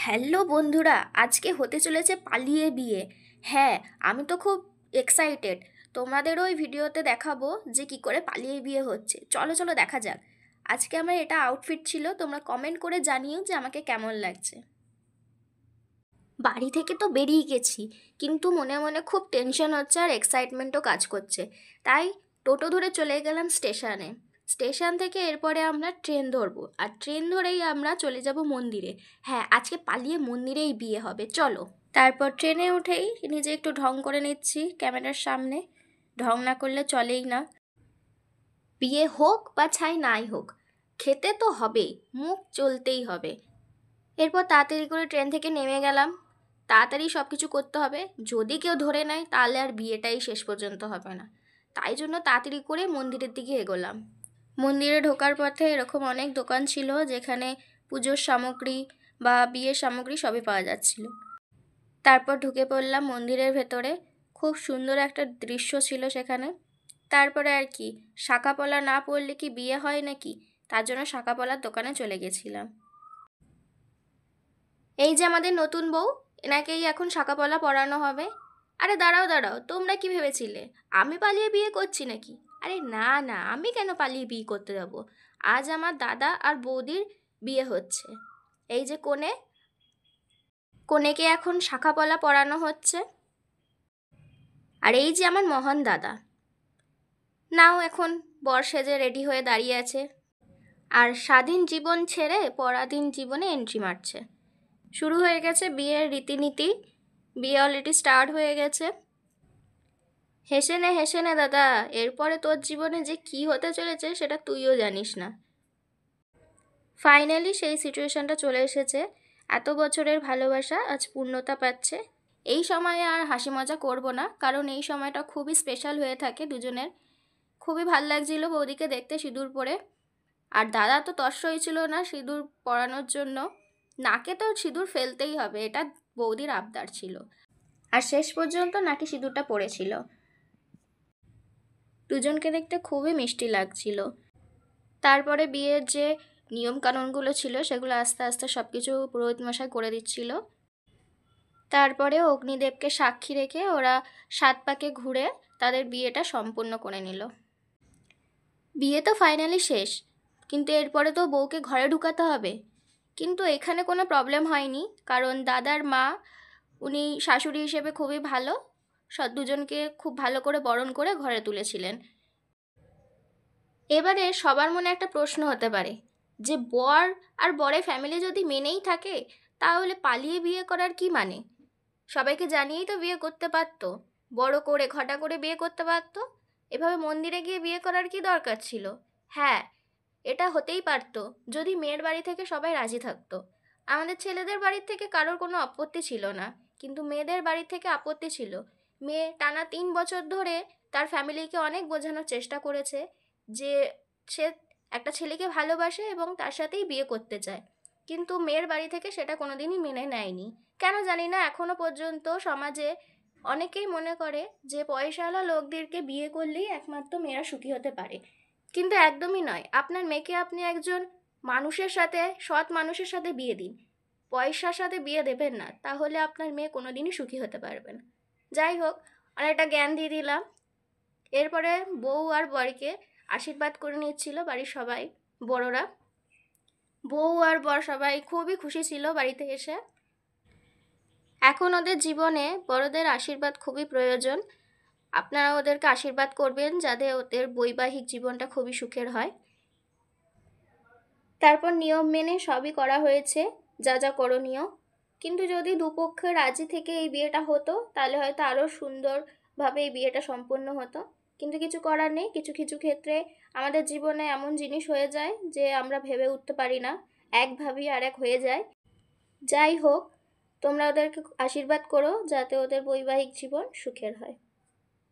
Hello বন্ধুরা, আজকে হতে চলেছে পালিয়ে বিয়ে। হ্যাঁ, আমি তো খুব এক্সাইটেড। তোমাদেরও ওই ভিডিওতে দেখাবো যে কি করে পালিয়ে বিয়ে হচ্ছে। চলো চলো দেখা যাক। আজকে আমার এটা আউটফিট ছিল, তোমরা কমেন্ট করে জানিও যে আমাকে কেমন লাগছে। বাড়ি থেকে তো বেরিয়ে গেছি, কিন্তু মনে মনে খুব টেনশন হচ্ছে আর এক্সাইটমেন্টও কাজ করছে। তাই টোটো ধরে চলে গেলাম স্টেশনে। স্টেশন থেকে এরপরে আমরা ট্রেন ধরবো, আর ট্রেন ধরেই আমরা চলে যাব মন্দিরে। হ্যাঁ, আজকে পালিয়ে মন্দিরেই বিয়ে হবে, চলো। তারপর ট্রেনে উঠেই নিজে একটু ঢং করে নিচ্ছি ক্যামেরার সামনে। ঢং না করলে চলেই না। বিয়ে হোক বা ছাই নাই হোক, খেতে তো হবেই, মুখ চলতেই হবে। এরপর তাড়াতাড়ি করে ট্রেন থেকে নেমে গেলাম। তাড়াতাড়ি সব কিছু করতে হবে, যদি কেউ ধরে নেয় তাহলে আর বিয়েটাই শেষ পর্যন্ত হবে না। তাই জন্য তাড়াতাড়ি করে মন্দিরের দিকে এগোলাম। মন্দিরে ঢোকার পথে এরকম অনেক দোকান ছিল যেখানে পুজোর সামগ্রী বা বিয়ের সামগ্রী সবই পাওয়া যাচ্ছিল। তারপর ঢুকে পড়লাম মন্দিরের ভেতরে। খুব সুন্দর একটা দৃশ্য ছিল সেখানে। তারপরে আর কি, শাঁখাপলা না পরলে কি বিয়ে হয় নাকি, তার জন্য শাঁখাপলার দোকানে চলে গেছিলাম। এই যে আমাদের নতুন বউ, এনাকেই এখন শাঁখাপলা পরানো হবে। আরে দাঁড়াও দাঁড়াও, তোমরা কি ভেবেছিলে আমি পালিয়ে বিয়ে করছি নাকি? আরে না না, আমি কেন পালিয়ে বিয়ে করতে যাব? আজ আমার দাদা আর বৌদির বিয়ে হচ্ছে। এই যে কনে, কনেকে এখন শাঁখাপলা পরানো হচ্ছে। আর এই যে আমার মহান দাদা, নাও এখন বর সেজে রেডি হয়ে দাঁড়িয়ে আছে। আর স্বাধীন জীবন ছেড়ে পরাধীন জীবনে এন্ট্রি মারছে। শুরু হয়ে গেছে বিয়ের রীতিনীতি। বিয়ে অলরেডি স্টার্ট হয়ে গেছে। হেসে নে দাদা, এরপরে তোর জীবনে যে কি হতে চলেছে সেটা তুইও জানিস না। ফাইনালি সেই সিচুয়েশনটা চলে এসেছে। এত বছরের ভালোবাসা আজ পূর্ণতা পাচ্ছে। এই সময়ে আর হাসি মজা করব না, কারণ এই সময়টা খুবই স্পেশাল হয়ে থাকে দুজনের। খুবই ভাল লাগছিল বৌদিকে দেখতে সিঁদুর পরে। আর দাদা তো তর্স হয়েছিল না সিঁদুর পরানোর জন্য। নাকে তো সিঁদুর ফেলতেই হবে, এটা বৌদির আবদার ছিল। আর শেষ পর্যন্ত নাকি সিঁদুরটা পড়েছিল। দুজনকে দেখতে খুবই মিষ্টি লাগছিল। তারপরে বিয়ের যে নিয়মকানুনগুলো ছিল সেগুলো আস্তে আস্তে সব কিছু পুরোহিত মশাই করে দিচ্ছিল। তারপরে অগ্নিদেবকে সাক্ষী রেখে ওরা 7 পাকে ঘুরে তাদের বিয়েটা সম্পূর্ণ করে নিল। বিয়ে তো ফাইনালি শেষ, কিন্তু এরপরে তো বউকে ঘরে ঢুকাতে হবে। কিন্তু এখানে কোনো প্রবলেম হয়নি, কারণ দাদার মা, উনি শাশুড়ি হিসেবে খুবই ভালো। দুজনকে খুব ভালো করে বরণ করে ঘরে তুলেছিলেন। এবারে সবার মনে একটা প্রশ্ন হতে পারে যে বর আর বরের ফ্যামিলি যদি মেনেই থাকে, তাহলে পালিয়ে বিয়ে করার কি মানে? সবাইকে জানিয়েই তো বিয়ে করতে পারতো, বড় করে ঘটা করে বিয়ে করতে পারতো। এভাবে মন্দিরে গিয়ে বিয়ে করার কি দরকার ছিল? হ্যাঁ, এটা হতেই পারতো যদি মেয়ের বাড়ি থেকে সবাই রাজি থাকতো। আমাদের ছেলেদের বাড়ির থেকে কারোর কোনো আপত্তি ছিল না, কিন্তু মেয়েদের বাড়ি থেকে আপত্তি ছিল। মেয়ে টানা 3 বছর ধরে তার ফ্যামিলিকে অনেক বোঝানোর চেষ্টা করেছে যে সে একটা ছেলেকে ভালোবাসে এবং তার সাথেই বিয়ে করতে চায়, কিন্তু মেয়ের বাড়ি থেকে সেটা কোনোদিনই মেনে নেয়নি। কেন জানি না, এখনো পর্যন্ত সমাজে অনেকেই মনে করে যে পয়সাওয়ালা লোকদেরকে বিয়ে করলেই একমাত্র মেয়েরা সুখী হতে পারে। কিন্তু একদমই নয়। আপনার মেয়েকে আপনি একজন মানুষের সাথে, সৎ মানুষের সাথে বিয়ে দিন, পয়সার সাথে বিয়ে দেবেন না, তাহলে আপনার মেয়ে কোনোদিনই সুখী হতে পারবে না। যাই হোক, অনেকটা জ্ঞান দিয়ে দিলাম। এরপরে বউ আর বরকে আশীর্বাদ করে নিচ্ছিল বাড়ির সবাই, বড়রা। বউ আর বর সবাই খুবই খুশি ছিল বাড়িতে এসে। এখন ওদের জীবনে বড়দের আশীর্বাদ খুবই প্রয়োজন। আপনারা ওদেরকে আশীর্বাদ করবেন যাতে ওদের বৈবাহিক জীবনটা খুবই সুখের হয়। তারপর নিয়ম মেনে সবই করা হয়েছে, যা যা করণীয়। কিন্তু যদি দুপক্ষে রাজি থেকে এই বিয়েটা হতো তাহলে হয়তো আরও সুন্দরভাবে এই বিয়েটা সম্পন্ন হতো। কিন্তু কিছু করার নেই, কিছু কিছু ক্ষেত্রে আমাদের জীবনে এমন জিনিস হয়ে যায় যে আমরা ভেবে উঠতে পারি না, এক ভাবি আর এক হয়ে যায়। যাই হোক, তোমরা ওদেরকে আশীর্বাদ করো যাতে ওদের বৈবাহিক জীবন সুখের হয়।